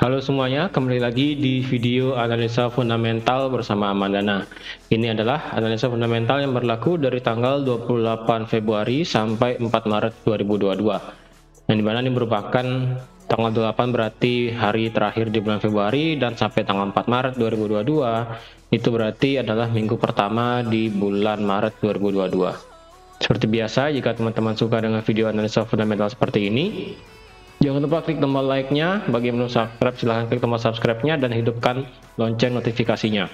Halo semuanya, kembali lagi di video analisa fundamental bersama Amandana. Ini adalah analisa fundamental yang berlaku dari tanggal 28 Februari sampai 4 Maret 2022. Yang dimana ini merupakan tanggal 28 berarti hari terakhir di bulan Februari dan sampai tanggal 4 Maret 2022 itu berarti adalah minggu pertama di bulan Maret 2022. Seperti biasa, jika teman-teman suka dengan video analisa fundamental seperti ini, jangan lupa klik tombol like-nya, bagi yang belum subscribe silahkan klik tombol subscribe-nya dan hidupkan lonceng notifikasinya.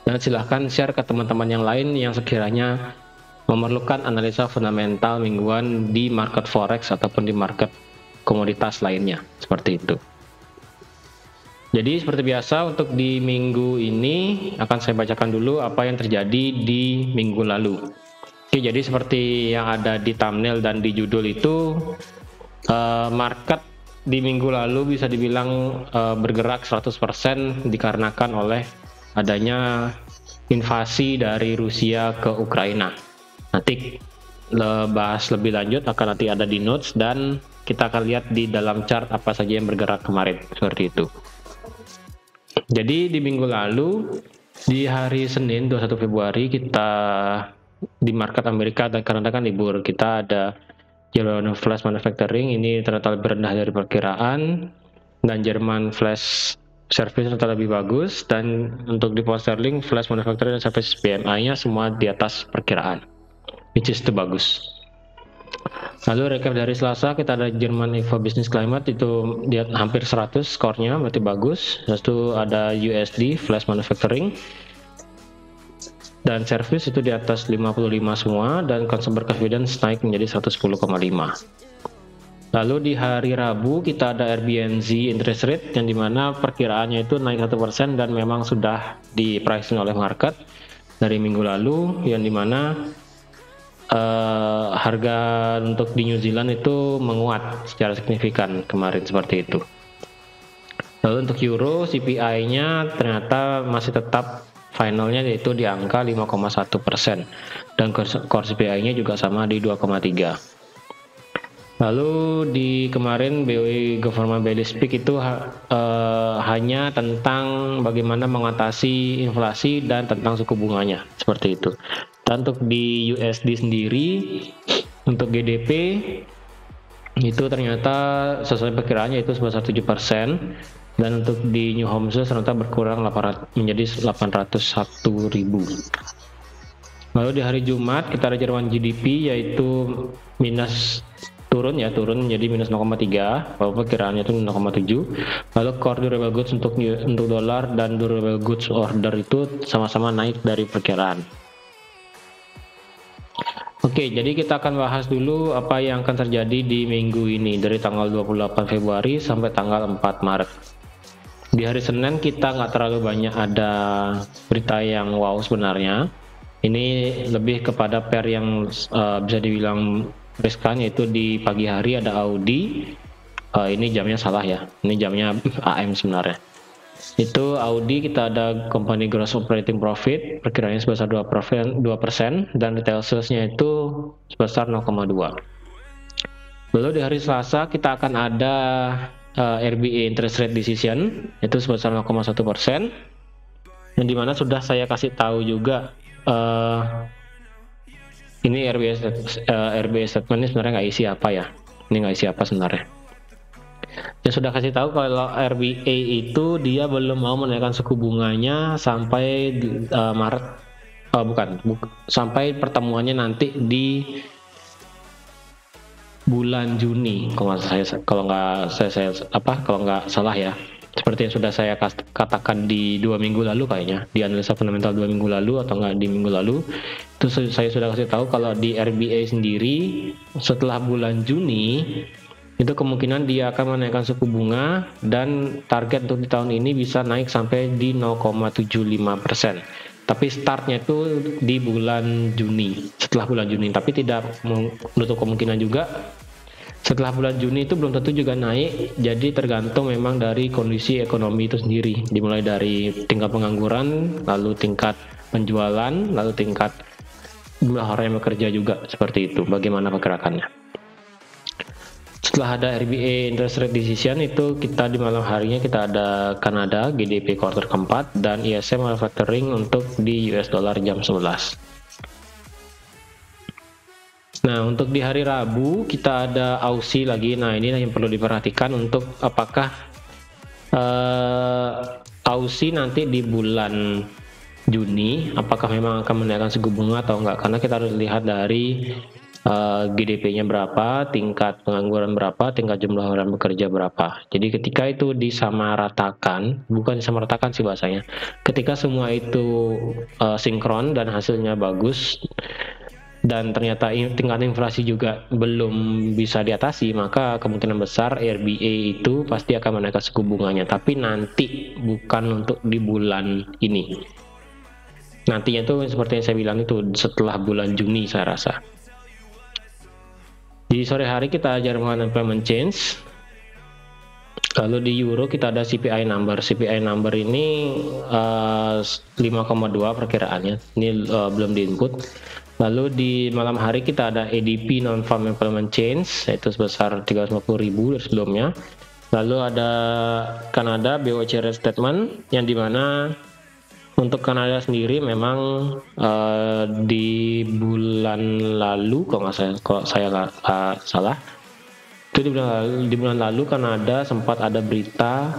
Dan silahkan share ke teman-teman yang lain yang sekiranya memerlukan analisa fundamental mingguan di market forex ataupun di market komoditas lainnya, seperti itu. Jadi seperti biasa untuk di minggu ini akan saya bacakan dulu apa yang terjadi di minggu lalu. Oke, jadi seperti yang ada di thumbnail dan di judul itu, market di minggu lalu bisa dibilang bergerak 100% dikarenakan oleh adanya invasi dari Rusia ke Ukraina. Nanti bahas lebih lanjut akan nanti ada di notes dan kita akan lihat di dalam chart apa saja yang bergerak kemarin, seperti itu. Jadi di minggu lalu di hari Senin 21 Februari kita di market Amerika, dan karena kan libur, kita ada Jerman Flash Manufacturing ini ternyata lebih rendah dari perkiraan, dan Jerman Flash Service ternyata lebih bagus, dan untuk di pound sterling Flash Manufacturing dan Service PMI-nya semua di atas perkiraan, which is itu bagus. Lalu recap dari Selasa kita ada Jerman Info Business Climate itu dia hampir 100 skornya, berarti bagus. Lalu ada USD Flash Manufacturing dan service itu di atas 55 semua, dan consumer confidence naik menjadi 110,5. Lalu di hari Rabu kita ada RBNZ interest rate yang dimana perkiraannya itu naik 1% dan memang sudah di pricing oleh market dari minggu lalu, yang dimana harga untuk di New Zealand itu menguat secara signifikan kemarin, seperti itu. Lalu untuk Euro CPI-nya ternyata masih tetap finalnya yaitu di angka 5,1% dan core CPI-nya juga sama di 2,3. Lalu di kemarin BOE Government Belly Speak itu hanya tentang bagaimana mengatasi inflasi dan tentang suku bunganya, seperti itu. Dan untuk di USD sendiri untuk GDP itu ternyata sesuai perkiraannya itu sebesar 7%. Dan untuk di New Home Sales ternyata berkurang menjadi 801.000. Lalu di hari Jumat kita ada Jerman GDP yaitu turun menjadi minus 0,3, walaupun perkiraannya itu 0,7. Lalu core durable goods untuk dolar dan durable goods order itu sama-sama naik dari perkiraan. Oke, jadi kita akan bahas dulu apa yang akan terjadi di minggu ini dari tanggal 28 Februari sampai tanggal 4 Maret. Di hari Senin kita nggak terlalu banyak ada berita yang wow sebenarnya. Ini lebih kepada pair yang bisa dibilang riskan, yaitu di pagi hari ada Audi. Ini jamnya salah ya, ini jamnya AM sebenarnya. Itu Audi kita ada company gross operating profit perkiraannya sebesar 2%, dan retail sales-nya itu sebesar 0,2. Lalu di hari Selasa kita akan ada RBA interest rate decision itu sebesar 0,1%, yang dimana sudah saya kasih tahu juga ini RBA statement ini sebenarnya nggak isi apa ya, ini nggak isi apa sebenarnya. Ya sudah kasih tahu kalau RBA itu dia belum mau menaikkan suku bunganya sampai Maret, sampai pertemuannya nanti di bulan Juni kalau nggak salah ya, seperti yang sudah saya katakan di 2 minggu lalu kayaknya, di analisa fundamental 2 minggu lalu atau nggak di minggu lalu itu saya sudah kasih tahu kalau di RBA sendiri setelah bulan Juni itu kemungkinan dia akan menaikkan suku bunga, dan target untuk di tahun ini bisa naik sampai di 0,75%. Tapi startnya itu di bulan Juni, setelah bulan Juni. Tapi tidak menutup kemungkinan juga setelah bulan Juni itu belum tentu juga naik. Jadi tergantung memang dari kondisi ekonomi itu sendiri, dimulai dari tingkat pengangguran, lalu tingkat penjualan, lalu tingkat jumlah orang yang bekerja juga, seperti itu bagaimana pergerakannya. Setelah ada RBA interest rate decision itu kita di malam harinya kita ada Kanada GDP kuartal keempat dan ISM manufacturing untuk di US dollar jam 11. Nah, untuk di hari Rabu kita ada Aussie lagi. Nah, ini yang perlu diperhatikan untuk apakah Aussie nanti di bulan Juni apakah memang akan menaikkan suku bunga atau enggak, karena kita harus lihat dari GDP-nya berapa, tingkat pengangguran berapa, tingkat jumlah orang bekerja berapa. Jadi ketika itu disamaratakan, bukan disamaratakan sih bahasanya, ketika semua itu sinkron dan hasilnya bagus, dan ternyata tingkat inflasi juga belum bisa diatasi, maka kemungkinan besar RBA itu pasti akan menaikkan suku bunganya, tapi nanti, bukan untuk di bulan ini. Nantinya tuh seperti yang saya bilang itu setelah bulan Juni saya rasa. Di sore hari kita Jerman Employment Change. Lalu di Euro kita ada CPI number. CPI number ini 5,2 perkiraannya. Ini belum diinput. Lalu di malam hari kita ada ADP Non-Farm Employment Change, yaitu sebesar 350.000 dari sebelumnya. Lalu ada Kanada BOC Rate Statement, yang dimana untuk Kanada sendiri memang di bulan lalu, kalau saya nggak salah, itu di bulan lalu Kanada sempat ada berita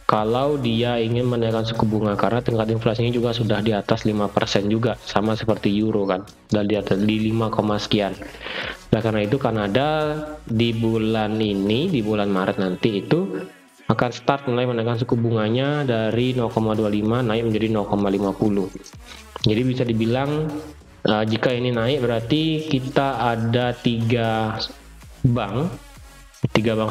kalau dia ingin menaikkan suku bunga karena tingkat inflasinya juga sudah di atas 5% juga, sama seperti Euro kan, dan di atas di 5, sekian. Nah, karena itu Kanada di bulan ini, di bulan Maret nanti itu akan start mulai menaikkan suku bunganya dari 0,25 naik menjadi 0,50. Jadi bisa dibilang jika ini naik berarti kita ada tiga bank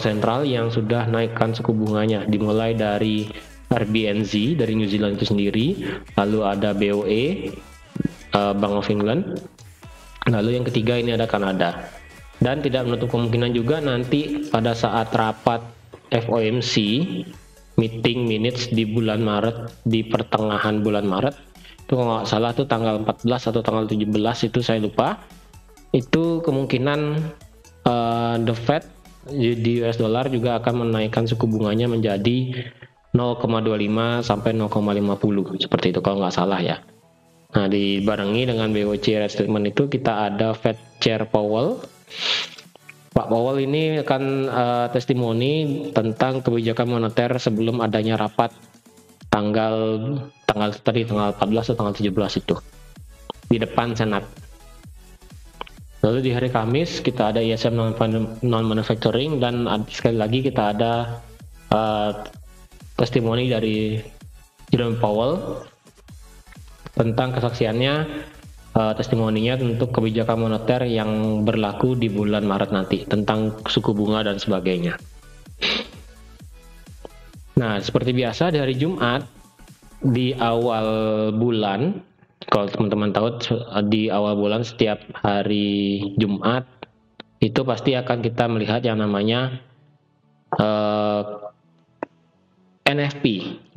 sentral yang sudah naikkan suku bunganya, dimulai dari RBNZ dari New Zealand itu sendiri, lalu ada BOE Bank of England, lalu yang ketiga ini ada Kanada. Dan tidak menutup kemungkinan juga nanti pada saat rapat FOMC meeting minutes di bulan Maret, di pertengahan bulan Maret itu kalau nggak salah tuh tanggal 14 atau tanggal 17 itu saya lupa, itu kemungkinan the Fed di US dollar juga akan menaikkan suku bunganya menjadi 0,25 sampai 0,50 seperti itu kalau nggak salah ya. Nah, dibarengi dengan BOC rate statement itu kita ada Fed Chair Powell. Pak Powell ini akan testimoni tentang kebijakan moneter sebelum adanya rapat tanggal 14 atau tanggal 17 itu di depan Senat. Lalu di hari Kamis kita ada ISM non manufacturing, dan sekali lagi kita ada testimoni dari Jerome Powell tentang kesaksiannya, testimoninya untuk kebijakan moneter yang berlaku di bulan Maret nanti tentang suku bunga dan sebagainya. Nah, seperti biasa di hari Jumat di awal bulan, kalau teman-teman tahu di awal bulan setiap hari Jumat itu pasti akan kita melihat yang namanya NFP,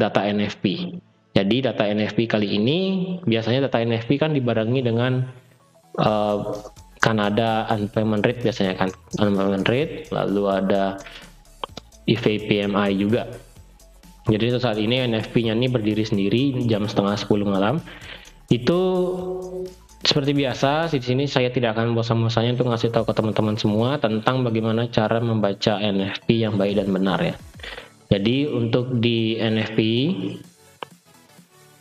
data NFP. Jadi data NFP kali ini, biasanya data NFP kan dibarengi dengan Kanada unemployment rate biasanya kan, unemployment rate, lalu ada PMI juga. Jadi saat ini NFP-nya ini berdiri sendiri jam setengah 10 malam. Itu seperti biasa di sini saya tidak akan bosan-bosannya untuk ngasih tahu ke teman-teman semua tentang bagaimana cara membaca NFP yang baik dan benar ya. Jadi untuk di NFP,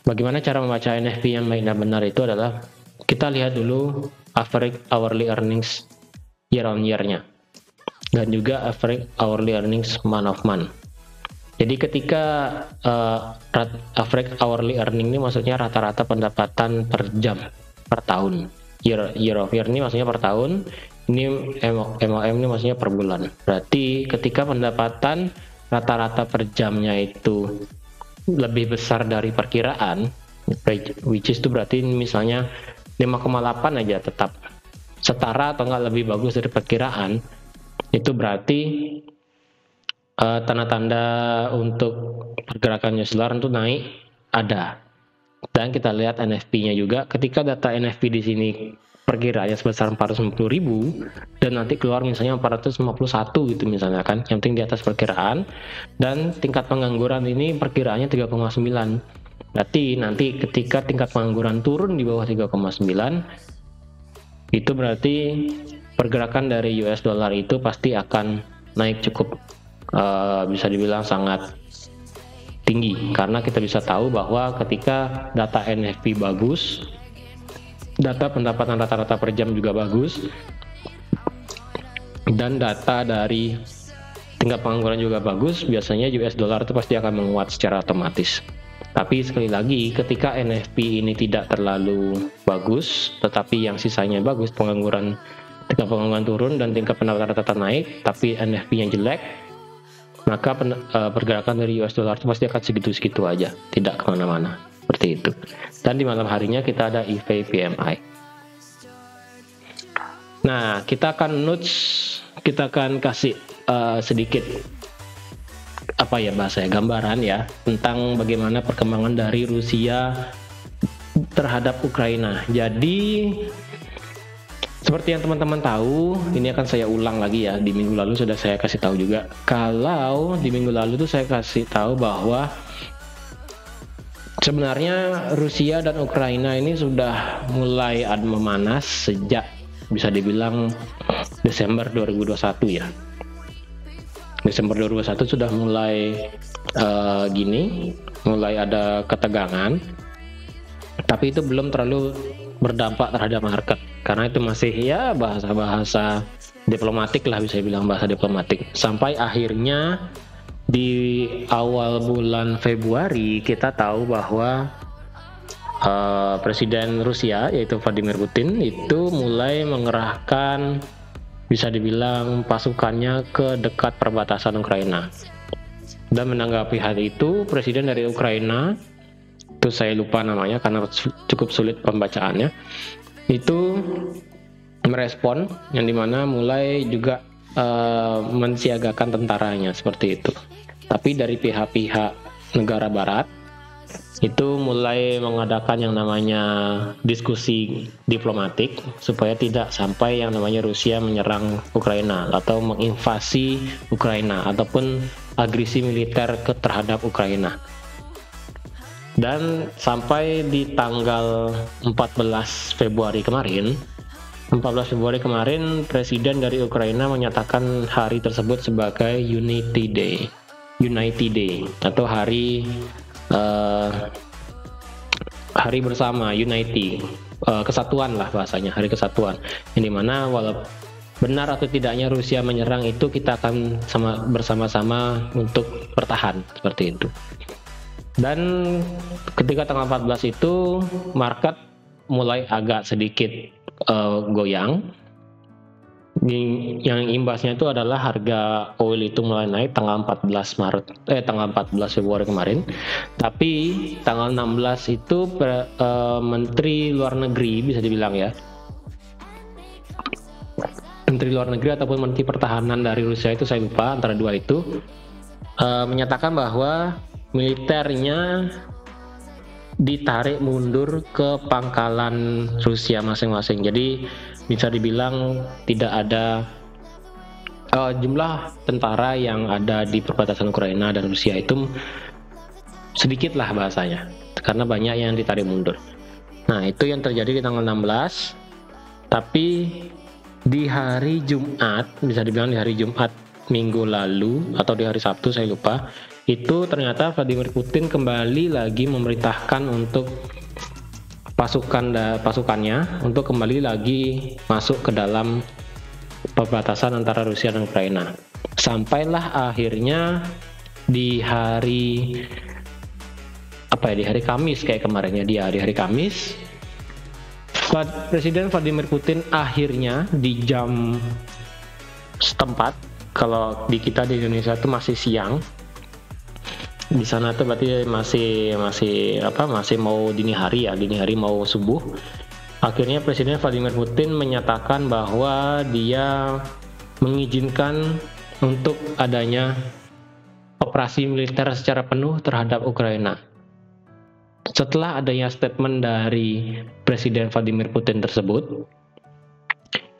bagaimana cara membaca NFP yang baik dan benar itu adalah kita lihat dulu average hourly earnings year on year-nya dan juga average hourly earnings month of month. Jadi ketika average hourly earning ini maksudnya rata-rata pendapatan per jam per tahun. Year of year ini maksudnya per tahun, ini MOM ini maksudnya per bulan. Berarti ketika pendapatan rata-rata per jamnya itu lebih besar dari perkiraan, which is itu berarti misalnya 5,8 aja tetap setara atau enggak lebih bagus dari perkiraan, itu berarti tanda-tanda untuk pergerakan US dollar itu naik ada. Dan kita lihat NFP-nya juga, ketika data NFP di sini perkiraannya sebesar 450.000 dan nanti keluar misalnya 451 gitu misalnya kan, yang penting di atas perkiraan, dan tingkat pengangguran ini perkiraannya 3,9. Berarti nanti ketika tingkat pengangguran turun di bawah 3,9, itu berarti pergerakan dari US dollar itu pasti akan naik cukup bisa dibilang sangat tinggi, karena kita bisa tahu bahwa ketika data NFP bagus, data pendapatan rata-rata per jam juga bagus, dan data dari tingkat pengangguran juga bagus, biasanya US dollar itu pasti akan menguat secara otomatis. Tapi sekali lagi, ketika NFP ini tidak terlalu bagus, tetapi yang sisanya bagus, tingkat pengangguran turun dan tingkat pendapatan rata-rata naik, tapi NFP-nya jelek, maka pergerakan dari US dollar itu pasti akan segitu-segitu aja, tidak kemana-mana, seperti itu. Dan di malam harinya kita ada EV PMI. Nah, kita akan kasih sedikit gambaran ya tentang bagaimana perkembangan dari Rusia terhadap Ukraina. Jadi seperti yang teman-teman tahu, ini akan saya ulang lagi ya, di minggu lalu sudah saya kasih tahu juga. Kalau di minggu lalu tuh saya kasih tahu bahwa sebenarnya Rusia dan Ukraina ini sudah mulai memanas sejak bisa dibilang Desember 2021 ya. Desember 2021 sudah mulai mulai ada ketegangan, tapi itu belum terlalu berdampak terhadap market, karena itu masih ya bahasa-bahasa diplomatik lah, bisa dibilang bahasa diplomatik. Sampai akhirnya di awal bulan Februari kita tahu bahwa Presiden Rusia yaitu Vladimir Putin itu mulai mengerahkan bisa dibilang pasukannya ke dekat perbatasan Ukraina. Dan menanggapi hal itu, Presiden dari Ukraina, itu saya lupa namanya karena cukup sulit pembacaannya, itu merespon yang dimana mulai juga mensiagakan tentaranya seperti itu. Tapi dari pihak-pihak negara barat itu mulai mengadakan yang namanya diskusi diplomatik supaya tidak sampai yang namanya Rusia menyerang Ukraina atau menginvasi Ukraina ataupun agresi militer terhadap Ukraina. Dan sampai di tanggal 14 Februari kemarin, Presiden dari Ukraina menyatakan hari tersebut sebagai Unity Day atau hari bersama, Unity, kesatuan lah bahasanya, hari kesatuan, yang dimana walaupun benar atau tidaknya Rusia menyerang itu kita akan bersama-sama untuk bertahan, seperti itu. Dan ketika tanggal 14 itu market mulai agak sedikit goyang. Yang imbasnya itu adalah harga oil itu mulai naik tanggal 14 Februari kemarin. Tapi tanggal 16 itu Menteri Luar Negeri, bisa dibilang ya, Menteri Luar Negeri ataupun Menteri Pertahanan dari Rusia, itu saya lupa, antara dua itu, menyatakan bahwa militernya ditarik mundur ke pangkalan Rusia masing-masing. Jadi bisa dibilang tidak ada jumlah tentara yang ada di perbatasan Ukraina dan Rusia itu sedikit lah bahasanya, karena banyak yang ditarik mundur. Nah, itu yang terjadi di tanggal 16. Tapi di hari Jumat, bisa dibilang di hari Jumat minggu lalu atau di hari Sabtu, saya lupa, itu ternyata Vladimir Putin kembali lagi memerintahkan untuk pasukannya untuk kembali lagi masuk ke dalam perbatasan antara Rusia dan Ukraina. Sampailah akhirnya di hari Kamis kayak kemarinnya di hari Kamis, Presiden Vladimir Putin akhirnya di jam setempat, kalau di kita di Indonesia itu masih siang, di sana tuh berarti masih mau dini hari mau subuh. Akhirnya Presiden Vladimir Putin menyatakan bahwa dia mengizinkan untuk adanya operasi militer secara penuh terhadap Ukraina. Setelah adanya statement dari Presiden Vladimir Putin tersebut,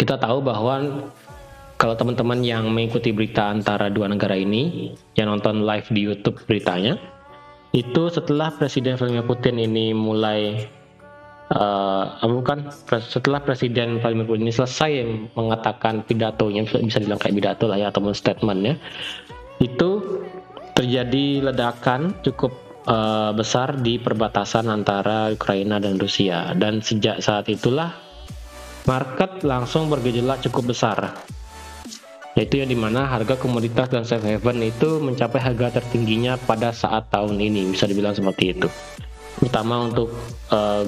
kita tahu bahwa kalau teman-teman yang mengikuti berita antara dua negara ini, yang nonton live di YouTube beritanya, itu setelah Presiden Vladimir Putin ini mulai setelah Presiden Vladimir Putin ini selesai mengatakan pidatonya, bisa dibilang kayak pidato lah ya, ataupun statementnya, itu terjadi ledakan cukup besar di perbatasan antara Ukraina dan Rusia, dan sejak saat itulah market langsung bergejolak cukup besar, yaitu yang dimana harga komoditas dan safe haven itu mencapai harga tertingginya pada saat tahun ini, bisa dibilang seperti itu, terutama untuk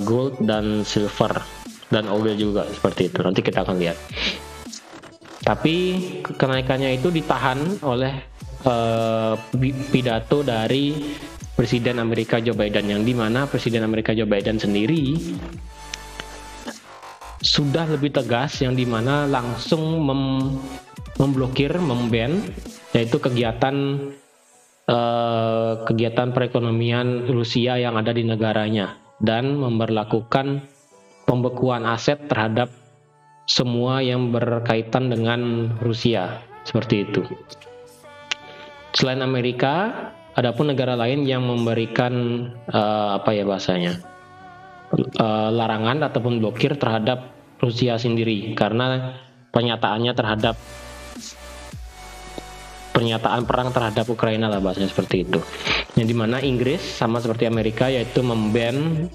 gold dan silver dan oil juga seperti itu. Nanti kita akan lihat. Tapi kenaikannya itu ditahan oleh pidato dari Presiden Amerika Joe Biden, yang dimana Presiden Amerika Joe Biden sendiri sudah lebih tegas, yang dimana langsung memblokir, memban, yaitu kegiatan perekonomian Rusia yang ada di negaranya, dan memberlakukan pembekuan aset terhadap semua yang berkaitan dengan Rusia, seperti itu. Selain Amerika, adapun negara lain yang memberikan larangan ataupun blokir terhadap Rusia sendiri, karena pernyataan perang terhadap Ukraina lah bahasanya, seperti itu. Yang dimana Inggris sama seperti Amerika, yaitu memban,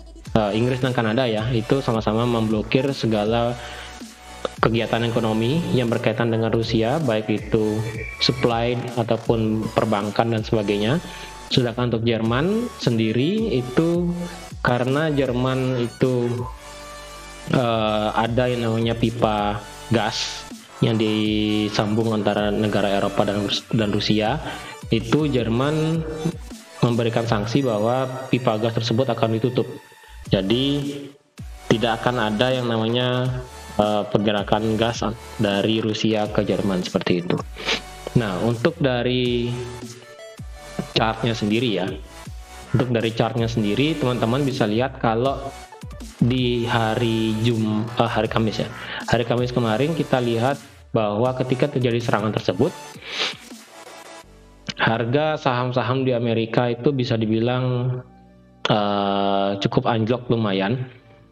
Inggris dan Kanada ya, itu sama-sama memblokir segala kegiatan ekonomi yang berkaitan dengan Rusia, baik itu supply ataupun perbankan dan sebagainya. Sedangkan untuk Jerman sendiri itu, karena Jerman itu ada yang namanya pipa gas yang disambung antara negara Eropa dan Rusia, itu Jerman memberikan sanksi bahwa pipa gas tersebut akan ditutup. Jadi tidak akan ada yang namanya pergerakan gas dari Rusia ke Jerman, seperti itu. Nah, untuk dari chartnya sendiri teman-teman bisa lihat kalau di hari Kamis kemarin kita lihat bahwa ketika terjadi serangan tersebut, harga saham-saham di Amerika itu bisa dibilang cukup anjlok lumayan,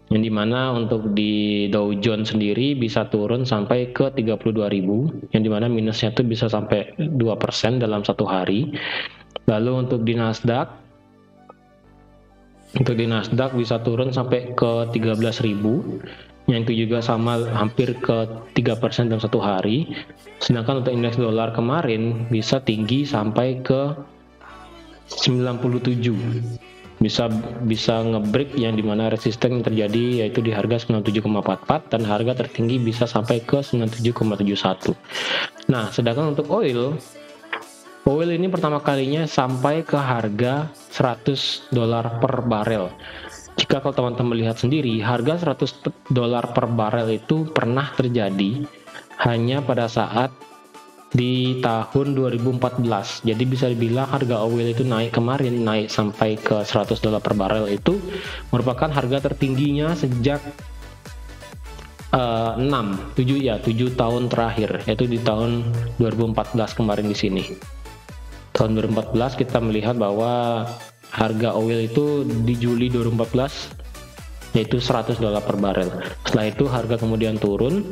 yang dimana untuk di Dow Jones sendiri bisa turun sampai ke 32.000, yang dimana minusnya itu bisa sampai 2% dalam satu hari. Lalu untuk di Nasdaq bisa turun sampai ke 13.000, yang itu juga sama hampir ke 3% dalam satu hari. Sedangkan untuk indeks dolar kemarin bisa tinggi sampai ke 97, bisa ngebreak, yang dimana resisten yang terjadi yaitu di harga 97,44, dan harga tertinggi bisa sampai ke 97,71. Nah, sedangkan untuk oil ini pertama kalinya sampai ke harga $100 per barel. Jika kalau teman-teman lihat sendiri, harga $100 per barel itu pernah terjadi hanya pada saat di tahun 2014. Jadi bisa dibilang harga oil itu naik sampai ke $100 per barel, itu merupakan harga tertingginya sejak 7 tahun terakhir, yaitu di tahun 2014 kemarin di sini. Tahun 2014 kita melihat bahwa harga oil itu di Juli 2014 yaitu $100 per barel. Setelah itu harga kemudian turun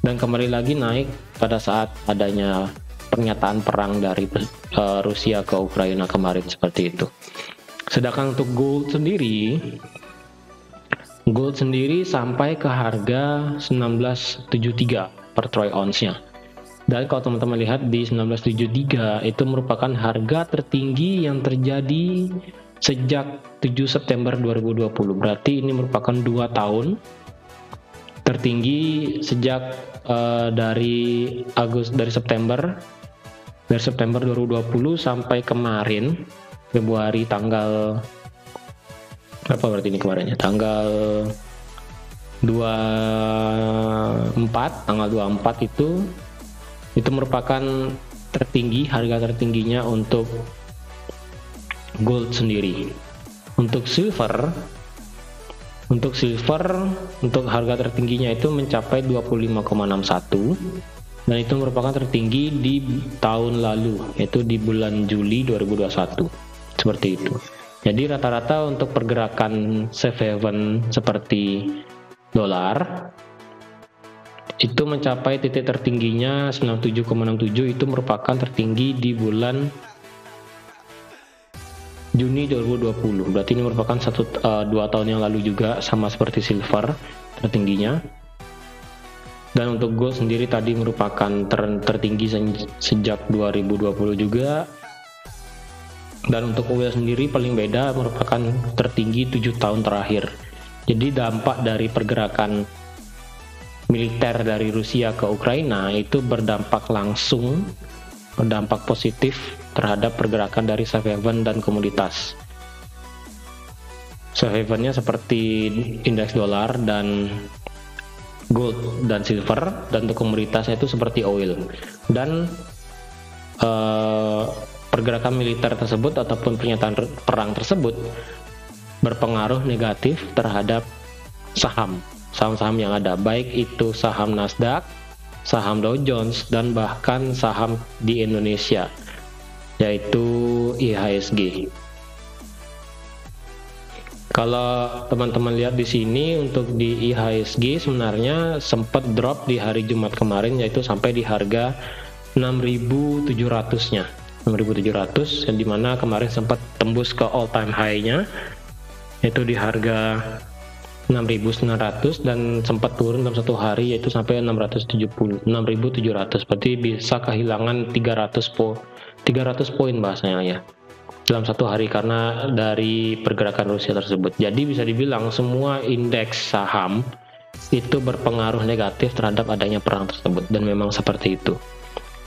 dan kembali lagi naik pada saat adanya pernyataan perang dari Rusia ke Ukraina kemarin, seperti itu. Sedangkan untuk gold sendiri sampai ke harga 1973 per troy ounce-nya. Dan kalau teman-teman lihat di 1973 itu merupakan harga tertinggi yang terjadi sejak 7 September 2020. Berarti ini merupakan 2 tahun tertinggi sejak dari September 2020 sampai kemarin Februari tanggal berapa, berarti ini kemarinnya tanggal 24 itu merupakan harga tertingginya untuk gold sendiri. Untuk silver Untuk silver, untuk harga tertingginya itu mencapai 25,61 dan itu merupakan tertinggi di tahun lalu, yaitu di bulan Juli 2021. Seperti itu. Jadi rata-rata untuk pergerakan safe haven seperti dolar itu mencapai titik tertingginya 97,67, itu merupakan tertinggi di bulan Juni 2020. Berarti ini merupakan 2 tahun yang lalu juga, sama seperti silver tertingginya. Dan untuk gold sendiri tadi merupakan tertinggi sejak 2020 juga. Dan untuk oil sendiri paling beda, merupakan tertinggi 7 tahun terakhir. Jadi dampak dari pergerakan militer dari Rusia ke Ukraina itu berdampak langsung, berdampak positif terhadap pergerakan dari safe haven dan komoditas. Safe havennya seperti indeks dolar dan gold dan silver, dan untuk komoditasnya itu seperti oil. Dan pergerakan militer tersebut ataupun pernyataan perang tersebut berpengaruh negatif terhadap saham-saham yang ada, baik itu saham Nasdaq, saham Dow Jones, dan bahkan saham di Indonesia, yaitu IHSG. Kalau teman-teman lihat di sini, untuk di IHSG sebenarnya sempat drop di hari Jumat kemarin, yaitu sampai di harga 6.700-nya. 6.700, yang dimana kemarin sempat tembus ke all time high-nya, yaitu di harga 6.900, dan sempat turun dalam satu hari yaitu sampai 6.700. Berarti bisa kehilangan 300 poin bahasanya ya dalam satu hari karena dari pergerakan Rusia tersebut. Jadi bisa dibilang semua indeks saham itu berpengaruh negatif terhadap adanya perang tersebut, dan memang seperti itu.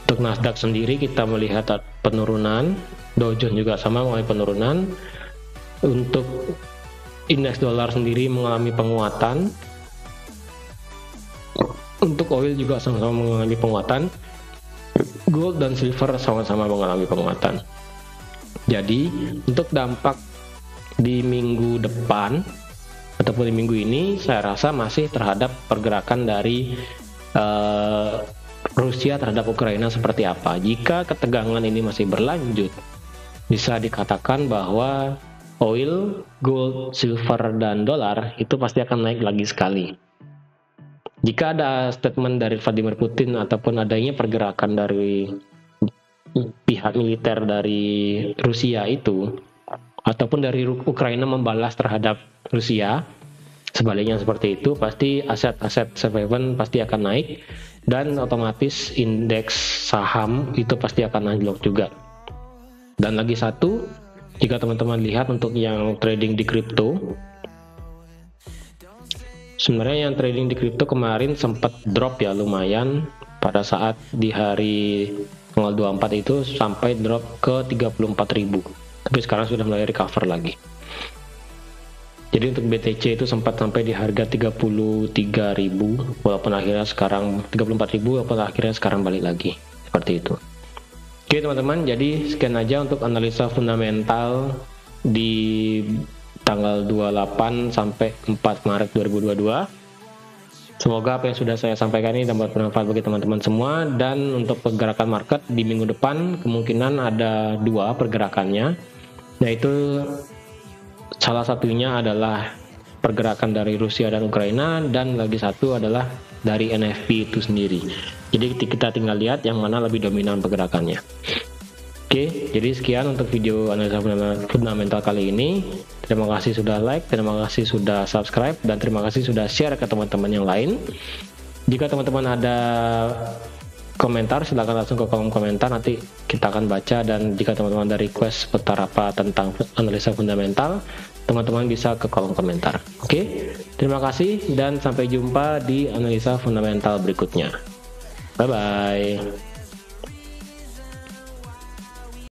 Untuk Nasdaq sendiri kita melihat penurunan, Dow Jones juga sama mengalami penurunan. Untuk indeks dolar sendiri mengalami penguatan. Untuk oil juga sama-sama mengalami penguatan. Gold dan silver sama-sama mengalami penguatan. Jadi untuk dampak di minggu depan ataupun di minggu ini, saya rasa masih terhadap pergerakan dari Rusia terhadap Ukraina seperti apa. Jika ketegangan ini masih berlanjut, bisa dikatakan bahwa oil, gold, silver, dan dolar itu pasti akan naik lagi sekali. Jika ada statement dari Vladimir Putin ataupun adanya pergerakan dari pihak militer dari Rusia itu, ataupun dari Ukraina membalas terhadap Rusia, sebaliknya seperti itu, pasti aset-aset safe haven pasti akan naik, dan otomatis indeks saham itu pasti akan anjlok juga. Dan lagi satu, jika teman-teman lihat untuk yang trading di kripto, sebenarnya yang trading di kripto kemarin sempat drop ya lumayan pada saat di hari tanggal 24 itu sampai drop ke 34.000, tapi sekarang sudah mulai recover lagi. Jadi untuk BTC itu sempat sampai di harga 33.000, walaupun akhirnya sekarang 34.000, walaupun akhirnya sekarang balik lagi seperti itu. Oke teman-teman, jadi sekian aja untuk analisa fundamental di tanggal 28 sampai 4 Maret 2022. Semoga apa yang sudah saya sampaikan ini dapat bermanfaat bagi teman-teman semua. Dan untuk pergerakan market di minggu depan kemungkinan ada 2 pergerakannya, yaitu salah satunya adalah pergerakan dari Rusia dan Ukraina, dan lagi satu adalah dari NFP itu sendiri. Jadi kita tinggal lihat yang mana lebih dominan pergerakannya. Oke, jadi sekian untuk video analisa fundamental kali ini. Terima kasih sudah like, terima kasih sudah subscribe, dan terima kasih sudah share ke teman-teman yang lain. Jika teman-teman ada komentar, silahkan langsung ke kolom komentar, nanti kita akan baca. Dan jika teman-teman ada request seputar apa tentang analisa fundamental, teman-teman bisa ke kolom komentar. Oke, terima kasih dan sampai jumpa di analisa fundamental berikutnya. Bye bye.